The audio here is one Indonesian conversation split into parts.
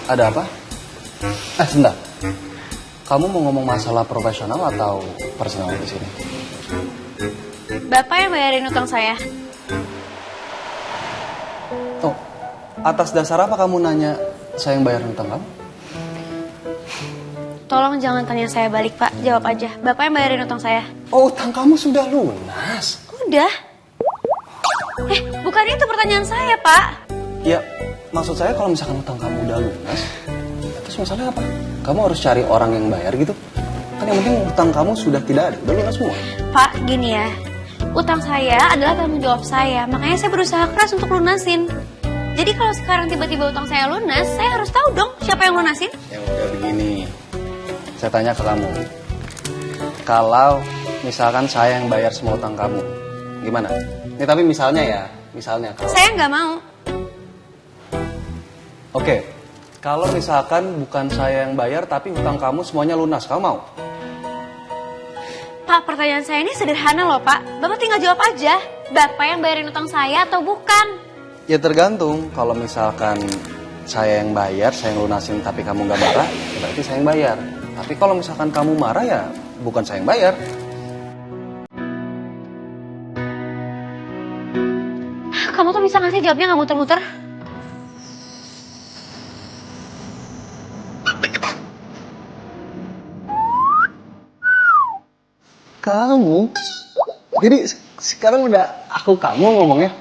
Ada apa? Sebentar. Kamu mau ngomong masalah profesional atau personal di sini? Bapak yang bayarin utang saya. Oh, atas dasar apa kamu nanya saya yang bayarin utang kamu? Tolong jangan tanya saya balik, Pak. Jawab aja. Bapak yang bayarin utang saya. Oh, utang kamu sudah lunas. Udah. Bukan itu pertanyaan saya, Pak. Ya, maksud saya kalau misalkan utang kamu udah lunas, terus masalahnya apa? Kamu harus cari orang yang bayar gitu. Kan yang penting utang kamu sudah tidak ada, udah lunas semua. Pak, gini ya. Utang saya adalah tanggung jawab saya. Makanya saya berusaha keras untuk lunasin. Jadi kalau sekarang tiba-tiba utang saya lunas, saya harus tahu dong siapa yang lunasin. Ya udah begini. Saya tanya ke kamu. Kalau misalkan saya yang bayar semua utang kamu, gimana? Ini tapi misalnya ya, misalnya kalau... Saya nggak mau. Oke, kalau misalkan bukan saya yang bayar tapi utang kamu semuanya lunas, kamu mau? Pak, pertanyaan saya ini sederhana loh, Pak. Bapak tinggal jawab aja. Bapak yang bayarin utang saya atau bukan? Ya tergantung. Kalau misalkan saya yang bayar, saya yang lunasin tapi kamu nggak marah, ya berarti saya yang bayar. Tapi kalau misalkan kamu marah ya bukan saya yang bayar. Kamu tuh bisa ngasih jawabnya nggak muter-muter? Kamu? Jadi sekarang udah aku kamu ngomongnya?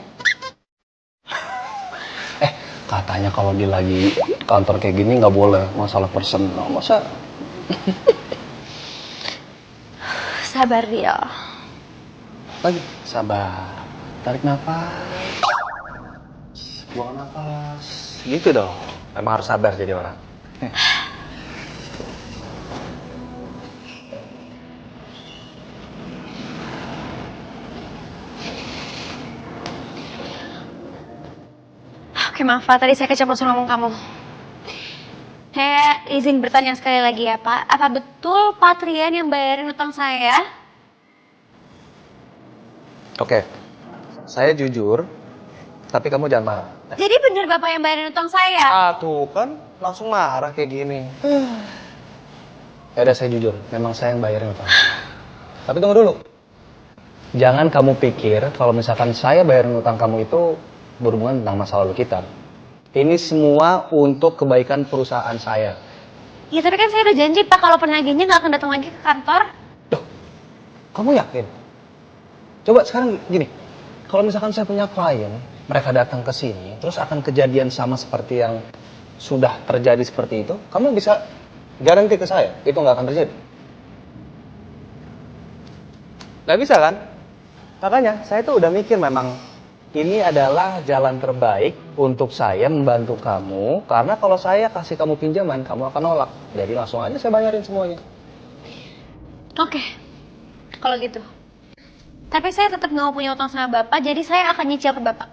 Katanya kalau dia lagi kantor kayak gini nggak boleh masalah personal. Masa? Sabar dia. Lagi. Sabar. Tarik nafas. Buang nafas. Gitu dong. Emang harus sabar jadi orang. Oke, maaf Pak, tadi saya keceplosan ngomong kamu. Saya izin bertanya sekali lagi ya Pak. Apa betul Pak Trian yang bayarin utang saya? Oke. Saya jujur. Tapi kamu jangan marah. Jadi benar Bapak yang bayarin utang saya? Tuh kan langsung marah kayak gini. Ya udah saya jujur. Memang saya yang bayarin utang. Tapi tunggu dulu. Jangan kamu pikir kalau misalkan saya bayarin utang kamu itu berhubungan tentang masa lalu kita. Ini semua untuk kebaikan perusahaan saya. Ya tapi kan saya udah janji Pak kalau penagihnya nggak akan datang lagi ke kantor. Duh, kamu yakin? Coba sekarang gini, kalau misalkan saya punya klien, mereka datang ke sini, terus akan kejadian sama seperti yang sudah terjadi seperti itu, kamu bisa garanti ke saya, itu nggak akan terjadi? Nggak bisa kan? Makanya saya tuh udah mikir memang ini adalah jalan terbaik untuk saya membantu kamu. Karena kalau saya kasih kamu pinjaman, kamu akan nolak. Jadi langsung aja saya bayarin semuanya. Oke, kalau gitu. Tapi saya tetap nggak mau punya utang sama Bapak, jadi saya akan nyicil ke Bapak.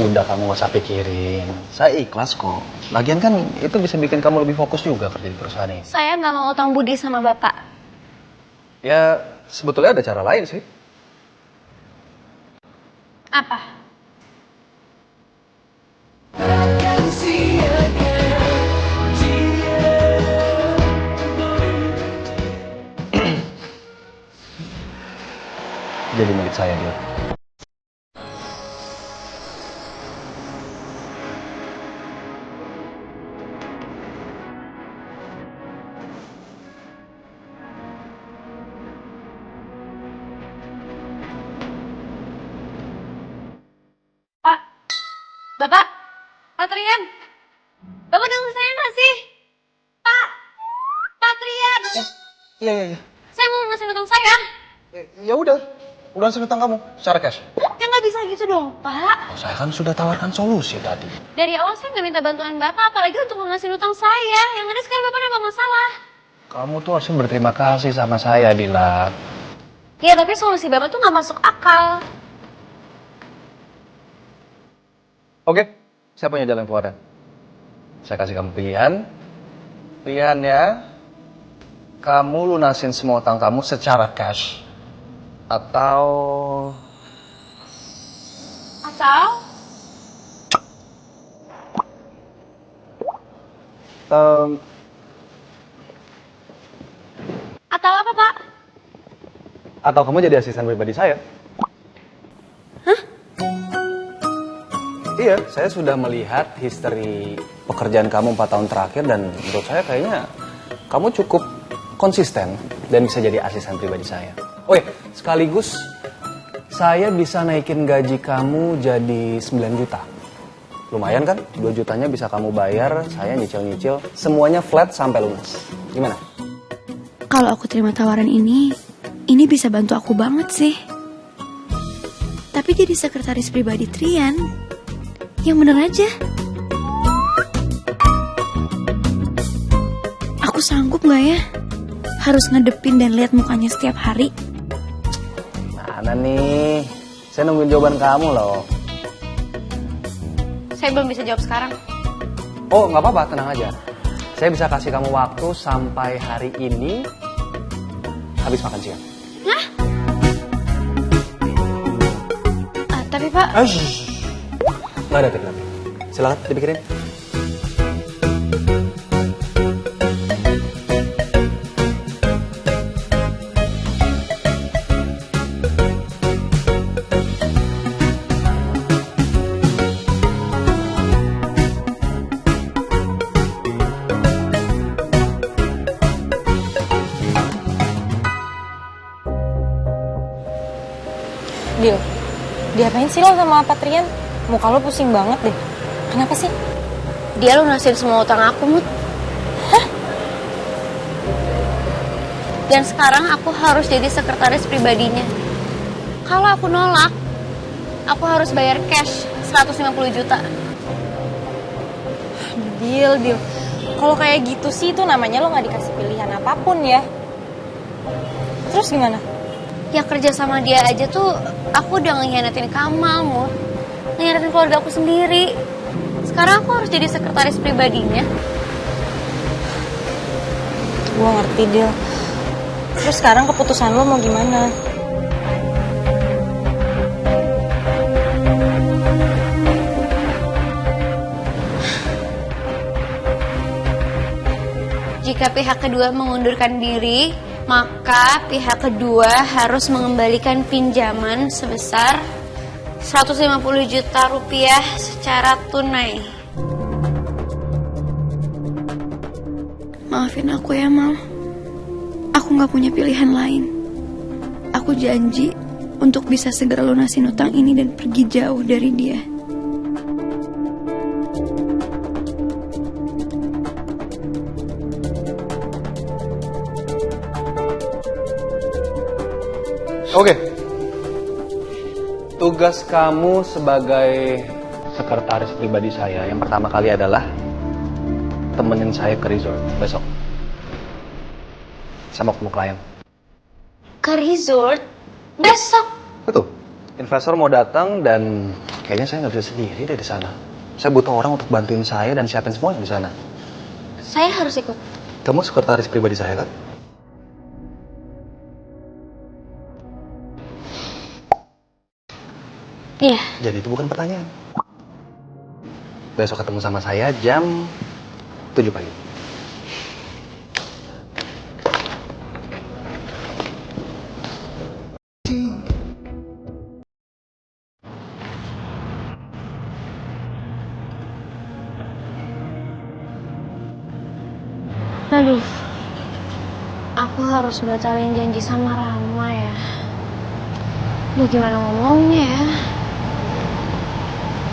Udah kamu gak usah pikirin. Saya ikhlas kok. Lagian kan itu bisa bikin kamu lebih fokus juga kerja di perusahaan ini. Saya nggak mau utang budi sama Bapak. Ya sebetulnya ada cara lain sih. Apa? Jadi milik saya dia. Pak, Bapak, Pak Trian, Bapak dengar saya nggak sih? Pak Trian, Iya. saya mau ngasih utang saya. Ya udah saya utang kamu secara cash. Ya nggak bisa gitu dong, Pak. Oh, saya kan sudah tawarkan solusi tadi. Dari awal saya nggak minta bantuan Bapak, apalagi untuk ngasih utang saya. Yang ada sekarang Bapak nambah masalah. Kamu tuh harus berterima kasih sama saya, Dila. Ya, tapi solusi Bapak tuh nggak masuk akal. Oke, saya punya jalan keluar. Saya kasih kamu pilihan. Pilihannya, kamu lunasin semua utang kamu secara cash. Atau... Em, Atau apa, Pak? atau kamu jadi asisten pribadi saya? Hah? Iya, saya sudah melihat history pekerjaan kamu 4 tahun terakhir dan menurut saya kayaknya kamu cukup konsisten dan bisa jadi asisten pribadi saya. Oh iya, sekaligus saya bisa naikin gaji kamu jadi 9 juta. Lumayan kan? 2 jutanya bisa kamu bayar, saya nyicil-nyicil, semuanya flat sampai lunas. Gimana? Kalau aku terima tawaran ini bisa bantu aku banget sih. Tapi jadi sekretaris pribadi Trian, yang bener aja. Aku sanggup gak ya? Harus ngedepin dan lihat mukanya setiap hari. Mana nih? Saya nungguin jawaban kamu loh. Saya belum bisa jawab sekarang. Oh, nggak apa-apa, tenang aja. Saya bisa kasih kamu waktu sampai hari ini habis makan siang. Hah? Tapi Pak... Nggak ada tapi. Silakan dipikirin. Dil, diapain sih lo sama Patrian? Muka lo pusing banget deh. Kenapa sih? Dia lunasin semua utang aku, Mut. Hah? Dan sekarang aku harus jadi sekretaris pribadinya. Kalau aku nolak, aku harus bayar cash 150 juta. Dil. Kalau kayak gitu sih itu namanya lo gak dikasih pilihan apapun ya. Terus gimana? Ya kerja sama dia aja tuh aku udah ngehianatin Kamal, Mut. Ngehianatin keluarga aku sendiri. Sekarang aku harus jadi sekretaris pribadinya. Gue ngerti, Dil. Terus sekarang keputusan lo mau gimana? Jika pihak kedua mengundurkan diri, maka pihak kedua harus mengembalikan pinjaman sebesar 150 juta rupiah secara tunai. Maafin aku ya, Mal. Aku gak punya pilihan lain. Aku janji untuk bisa segera lunasin utang ini dan pergi jauh dari dia. Oke. Tugas kamu sebagai sekretaris pribadi saya yang pertama kali adalah temenin saya ke resort besok. Saya mau ketemu klien. Ke resort? Besok? Betul. Investor mau datang dan kayaknya saya nggak bisa sendiri deh di sana. Saya butuh orang untuk bantuin saya dan siapin semuanya di sana. Saya harus ikut. Kamu sekretaris pribadi saya kan? Iya. Jadi itu bukan pertanyaan. Besok ketemu sama saya jam 7 pagi. Aduh, aku harus batalin janji sama Rama ya. Duh, gimana ngomongnya ya?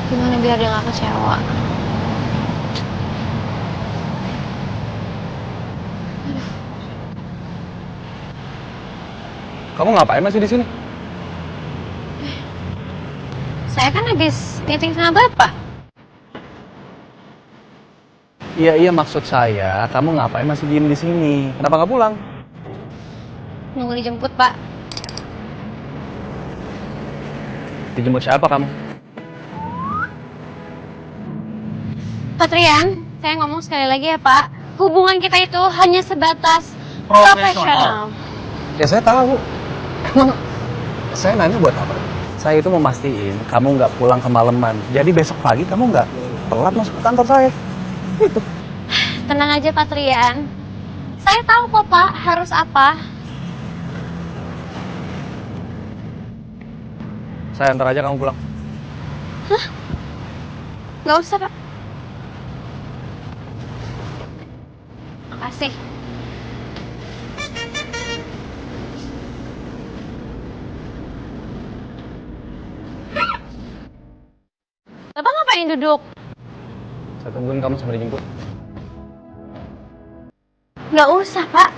Gimana biar dia gak kecewa? Kamu ngapain masih di sini? Saya kan habis meeting sama Bapak. Iya maksud saya, kamu ngapain masih diem di sini? Kenapa nggak pulang? Nunggu dijemput, Pak. Dijemput siapa kamu? Patrian, saya ngomong sekali lagi ya, Pak. Hubungan kita itu hanya sebatas profesional. Ya saya tahu. Emang saya nanya buat apa? Saya itu mau mastiin kamu nggak pulang kemalaman. Jadi besok pagi kamu nggak telat masuk ke kantor saya. Itu. Tenang aja Pak Trian. Saya tahu kok Pak harus apa. Saya antar aja kamu pulang. Gak usah Pak. Makasih. Bapak ngapain duduk? Saya tungguin kamu sampai dijemput. Gak usah Pak.